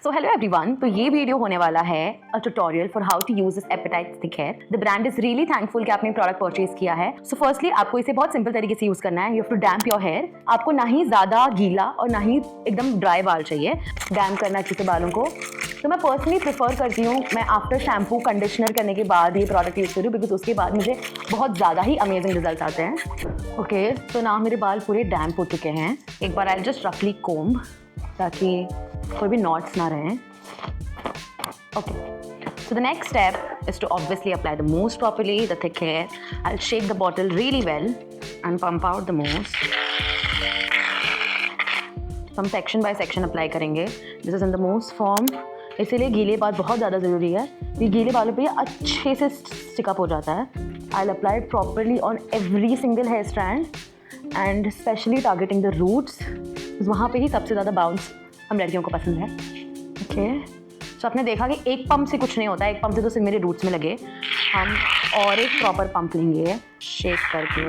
So hello everyone, तो ये video होने वाला है a tutorial for how to use this appetite stick hair. The brand is really thankful कि आपने प्रोडक्ट परचेज किया है। सो फर्स्टली आपको इसे बहुत सिंपल तरीके से यूज करना है। You have to damp your hair. आपको ना ही ज्यादा गीला और ना ही एकदम ड्राई बाल चाहिए। डैम्प करना अच्छे से बालों को। तो मैं पर्सनली प्रेफर करती हूँ मैं आफ्टर शैम्पू कंडीशनर करने के बाद ये प्रोडक्ट यूज करूँ, बिकॉज उसके बाद मुझे बहुत ज़्यादा ही अमेजिंग रिजल्ट आते हैं। ओके, तो ना मेरे बाल पूरे डैम्प हो चुके हैं। एक बार आई जस्ट रफली कोम्ब ताकि कोई भी नॉट्स ना रहें। Okay, so the next step is to obviously apply the mousse properly, the thick hair. I'll shake the bottle really well and pump out the mousse. तो हम section by section apply करेंगे. This is in the mousse form. इसीलिए गीले बाल बहुत ज़्यादा ज़रूरी है। ये गीले बालों पे ये अच्छे से stick up हो जाता है. I'll apply it properly on every single hair strand and especially targeting the roots. वहाँ पे ही सबसे ज़्यादा bounce हम लड़कियों को पसंद है। Okay. तो आपने देखा कि एक पंप से कुछ नहीं होता है, एक पंप से तो सिर्फ मेरे रूट्स में लगे। हम और एक प्रॉपर पंप लेंगे शेक करके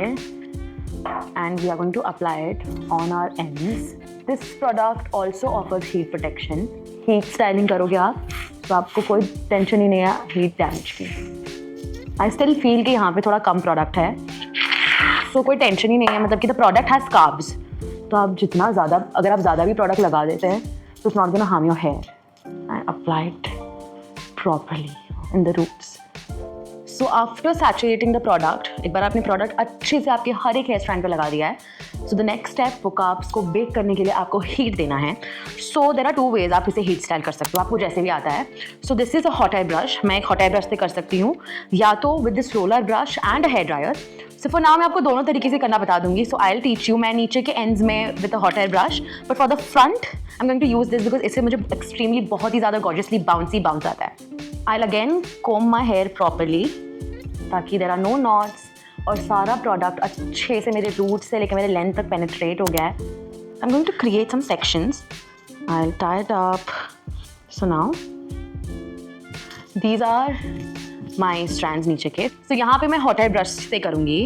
and we are going to apply it on our ends. This product also offers heat protection. Heat styling करोगे आप तो आपको कोई टेंशन ही नहीं है हीट डैमेज की। आई स्टिल फील कि यहाँ पे थोड़ा कम प्रोडक्ट है, सो कोई टेंशन ही नहीं है। मतलब कि द प्रोडक्ट हैज़ कार्ब्स, तो आप जितना ज़्यादा अगर आप ज़्यादा भी प्रोडक्ट लगा देते हैं तो it's not gonna harm your hair. And apply it properly in the roots. So after saturating the product, एक बार आपने प्रोडक्ट अच्छे से आपके हर एक हेयर स्ट्रैंड पे लगा दिया है, so the next step वो कार्ब्स को बेक करने के लिए आपको हीट देना है। So there are two ways आप इसे हीट स्टाइल कर सकते हो, आपको जैसे भी आता है। So this is a hot air brush, मैं एक hot air brush से कर सकती हूँ या तो with this roller brush and a hair dryer. So for now मैं आपको दोनों तरीके से करना बता दूंगी। So I'll teach you। मैं नीचे के ends में with a hot air brush, but for the front I'm going to use this because इससे मुझे extremely बहुत ही ज़्यादा gorgeously bounce आता है। I'll again comb my hair properly ताकि there are no knots और सारा प्रोडक्ट अच्छे से मेरे रूट से लेकर मेरे लेंथ तक पेनिट्रेट हो गया है। I'm going to create some sections. I'll tie it up. So now these are my strands नीचे के। So यहाँ पे मैं hot air brush से करूँगी।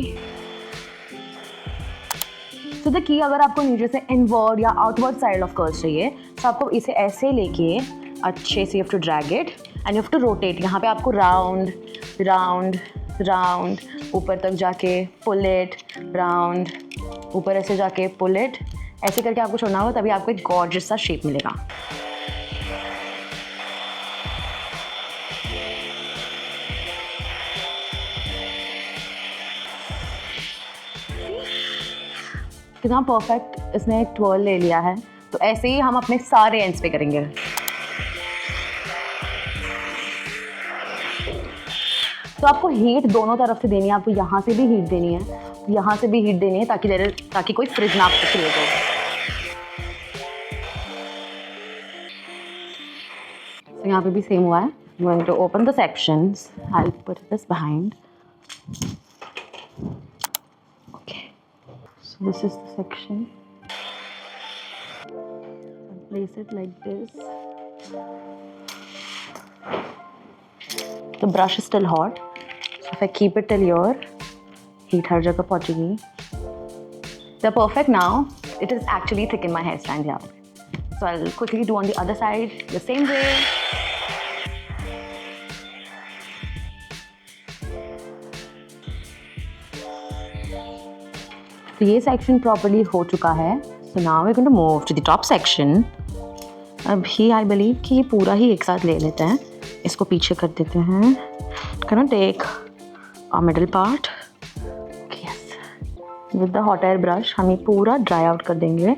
So the key अगर आपको नीचे से inward या outward side of curls चाहिए तो आपको इसे ऐसे लेके अच्छे से you have to drag it and you have to rotate। यहाँ पे आपको round round round ऊपर तक जाके pull it round ऊपर ऐसे जाके pull it, ऐसे करके आपको छोड़ना होगा, तभी आपको एक gorgeous सा shape मिलेगा। कितना परफेक्ट इसने एक ट्वर्ल ले लिया है। तो ऐसे ही हम अपने सारे एंड्स पे करेंगे। तो आपको हीट दोनों तरफ से देनी है, आपको यहाँ से भी हीट देनी है, यहाँ से भी हीट देनी है ताकि कोई फ्रिज ना आपको क्रिएट हो। तो यहाँ पे भी सेम हुआ है। I'm going to open the sections. I'll put this behind. So this is the section. I'll place it like this. The brush is still hot, so if I keep it till here, heat हर जगह पहुँचेगी। They're perfect now. It is actually thick in my hair strand here. So I'll quickly do on the other side the same way. तो ये section properly हो चुका है। So now we going to move to the top section. अभी I believe कि ये पूरा ही एक साथ ले लेते हैं, इसको पीछे कर देते हैं। Can take a middle part. Yes, with the hot air brush हम ये पूरा ड्राई आउट कर देंगे।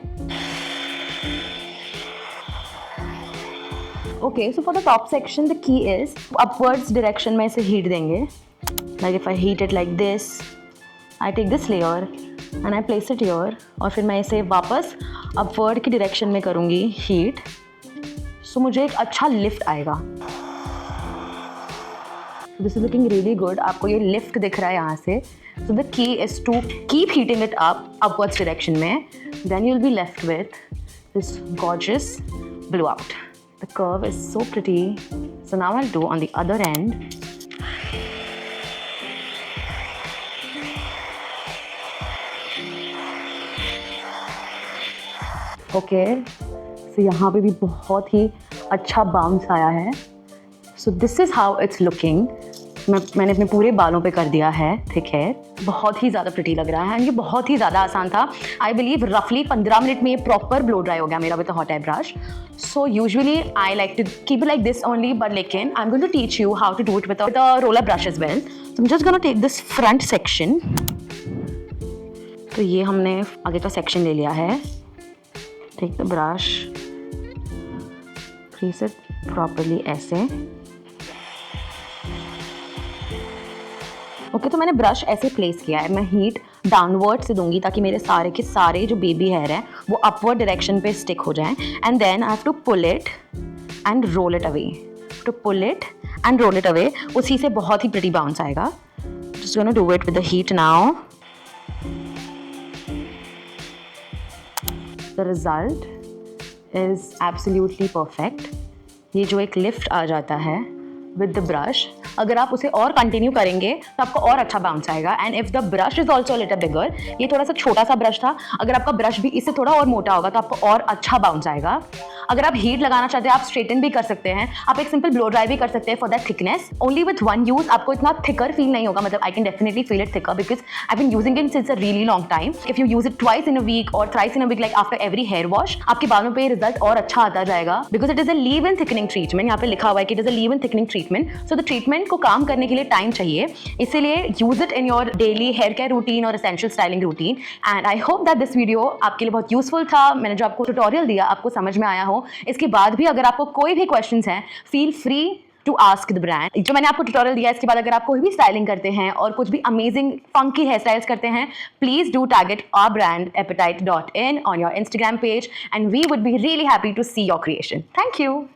Okay, so for the top section the key is upwards direction में इसे हीट देंगे। Like if I heat it like this, I take this layer and I place it here और फिर मैं इसे वापस अपवर्ड की डायरेक्शन में करूँगी हीट। सो मुझे एक अच्छा लिफ्ट आएगा। This is looking really good. आपको ये लिफ्ट दिख रहा है यहाँ से। So the key is to keep heating it upwards direction में, then you will be left with this gorgeous blow out. The curve is so pretty. So now I will do on the other end. Okay, so यहाँ पे भी बहुत ही अच्छा bounce आया है। So this is how it's looking. मैंने अपने पूरे बालों पे कर दिया है थिक हेयर। बहुत ही ज़्यादा प्रिटी लग रहा है एंड ये बहुत ही ज़्यादा आसान था। आई बिलीव रफली 15 मिनट में ये प्रॉपर ब्लो ड्राई हो गया मेरा with a hot air brush. So usually I like to keep it like this only, but लेकिन I am going to teach you how to do it with a roller brush as well. So I am just gonna take this front section. तो ये हमने आगे का section ले लिया है। Take the brush, place it properly ऐसे। Okay तो मैंने ब्रश ऐसे प्लेस किया है। मैं हीट डाउनवर्ड से दूंगी ताकि मेरे सारे के सारे जो बेबी हेयर हैं वो अपवर्ड डायरेक्शन पे स्टिक हो जाएं। And then I have to pull it and roll it away. To pull it and roll it away, उसी से बहुत ही प्रिटी बाउंस आएगा। Just gonna do it with the heat now. The result is absolutely perfect. ये जो एक lift आ जाता है विद द ब्रश, अगर आप उसे और कंटिन्यू करेंगे तो आपको और अच्छा बाउंस आएगा। And if the brush is also little bigger, ये थोड़ा सा छोटा सा ब्रश था, अगर आपका ब्रश भी इससे थोड़ा और मोटा होगा तो आपको और अच्छा बाउंस आएगा। अगर आप हीट लगाना चाहते हैं आप स्ट्रेटन भी कर सकते हैं, आप एक सिंपल ब्लो ड्राई भी कर सकते हैं for that thickness. Only with one use आपको इतना थिकर फील नहीं होगा, मतलब I can definitely feel it thicker because I been using it since a really long time. If you use it twice in a week और thrice in a week like after every hair wash, आपके बालों पे result और अच्छा आता जाएगा because it is a leave in thickening treatment. यहाँ पे लिखा हुआ है कि it is a leave in thickening treatment. So the treatment को काम करने के लिए टाइम चाहिए, इसीलिए use it in your daily hair care routine और essential styling routine. And I hope that this video आपके लिए बहुत यूजफुल था। मैंने जो आपको ट्यूटोरियल दिया आपको समझ में आया हो। इसके बाद भी अगर आपको कोई भी क्वेश्चंस हैं, feel free to ask the brand. जो मैंने आपको ट्यूटोरियल दिया इसके बाद अगर आप कोई भी स्टाइलिंग करते हैं और कुछ भी अमेजिंग फंकी हेयर स्टाइल्स करते हैं, please do tag it our brand appetite.in on your Instagram page and we would be really happy to see your creation. Thank you.